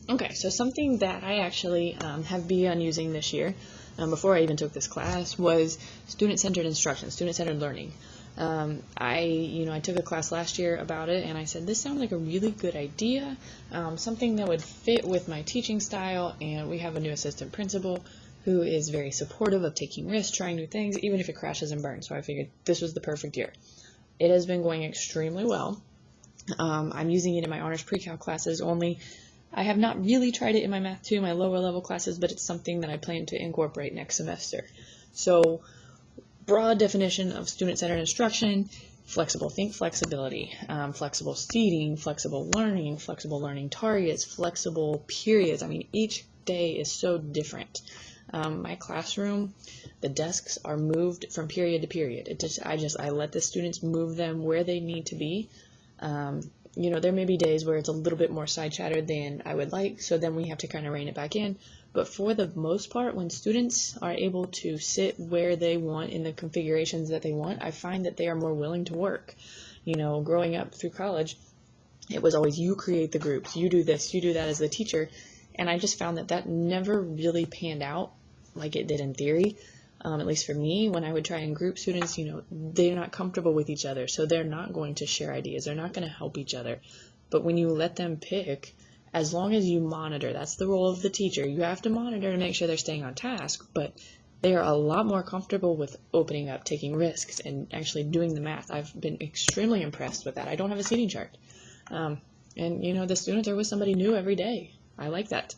Okay, so something that I actually have begun using this year, before I even took this class, was student-centered instruction, student-centered learning. I took a class last year about it, and I said, this sounds like a really good idea, something that would fit with my teaching style, and we have a new assistant principal who is very supportive of taking risks, trying new things, even if it crashes and burns. So I figured this was the perfect year. It has been going extremely well. I'm using it in my honors pre-cal classes only. I have not really tried it in my Math 2, my lower level classes, but it's something that I plan to incorporate next semester. So, broad definition of student-centered instruction: flexible, think flexibility, flexible seating, flexible learning targets, flexible periods. I mean, each day is so different. My classroom, the desks are moved from period to period. I let the students move them where they need to be. There may be days where it's a little bit more side chatter than I would like, so then we have to kind of rein it back in. But for the most part, when students are able to sit where they want in the configurations that they want, I find that they are more willing to work. Growing up through college, it was always you create the groups, you do this, you do that as the teacher, and I just found that never really panned out like it did in theory. At least for me, when I would try and group students, they're not comfortable with each other, so they're not going to share ideas. They're not going to help each other. But when you let them pick, as long as you monitor, that's the role of the teacher. You have to monitor to make sure they're staying on task, but they are a lot more comfortable with opening up, taking risks, and actually doing the math. I've been extremely impressed with that. I don't have a seating chart. The students are with somebody new every day. I like that.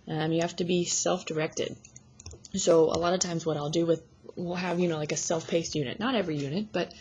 You have to be self-directed. So a lot of times what I'll do we'll have, like a self-paced unit. Not every unit, but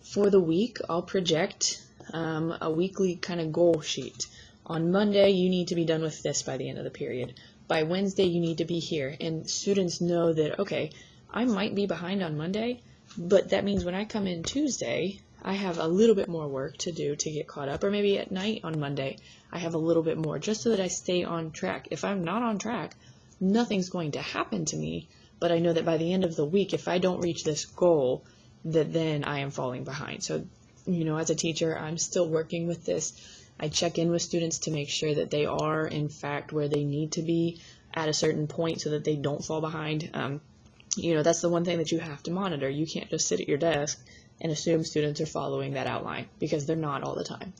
for the week, I'll project a weekly kind of goal sheet. On Monday, you need to be done with this by the end of the period. By Wednesday, you need to be here. And students know that, okay, I might be behind on Monday, but that means when I come in Tuesday, I have a little bit more work to do to get caught up. Or maybe at night on Monday, I have a little bit more, just so that I stay on track. If I'm not on track, nothing's going to happen to me, but I know that by the end of the week, if I don't reach this goal, that then I am falling behind. So, as a teacher, I'm still working with this. I check in with students to make sure that they are, in fact, where they need to be at a certain point so that they don't fall behind. That's the one thing that you have to monitor. You can't just sit at your desk and assume students are following that outline, because they're not all the time.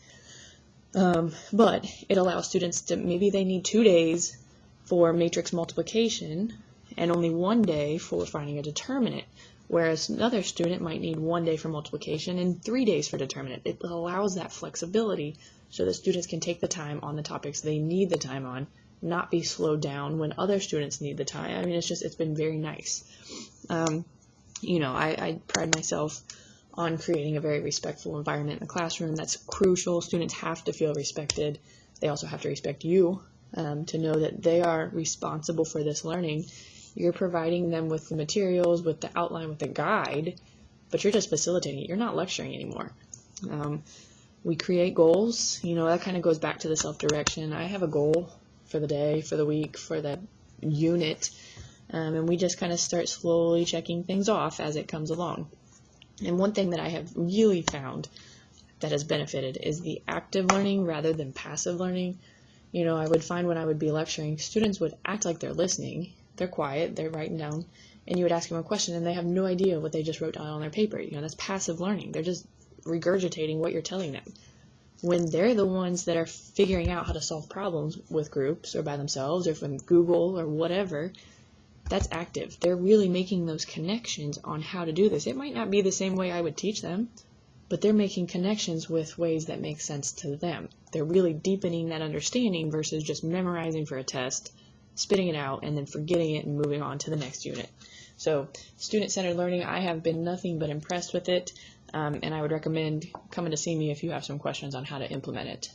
But it allows students to, maybe they need 2 days for matrix multiplication and only 1 day for finding a determinant, whereas another student might need 1 day for multiplication and 3 days for determinant. It allows that flexibility so that students can take the time on the topics they need the time on, not be slowed down when other students need the time. I mean, it's been very nice. I pride myself on creating a very respectful environment in the classroom. That's crucial. Students have to feel respected. They also have to respect you. To know that they are responsible for this learning. You're providing them with the materials, with the outline, with the guide, but you're just facilitating it. You're not lecturing anymore. We create goals. That kind of goes back to the self-direction. I have a goal for the day, for the week, for the unit, and we just kind of start slowly checking things off as it comes along. And one thing that I have really found that has benefited is the active learning rather than passive learning. I would find when I would be lecturing, students would act like they're listening. They're quiet, they're writing down, and you would ask them a question and they have no idea what they just wrote down on their paper. That's passive learning. They're just regurgitating what you're telling them. When they're the ones that are figuring out how to solve problems with groups or by themselves or from Google or whatever, that's active. They're really making those connections on how to do this. It might not be the same way I would teach them, but they're making connections with ways that make sense to them. They're really deepening that understanding versus just memorizing for a test, spitting it out, and then forgetting it and moving on to the next unit. So student-centered learning, I have been nothing but impressed with it, and I would recommend coming to see me if you have some questions on how to implement it.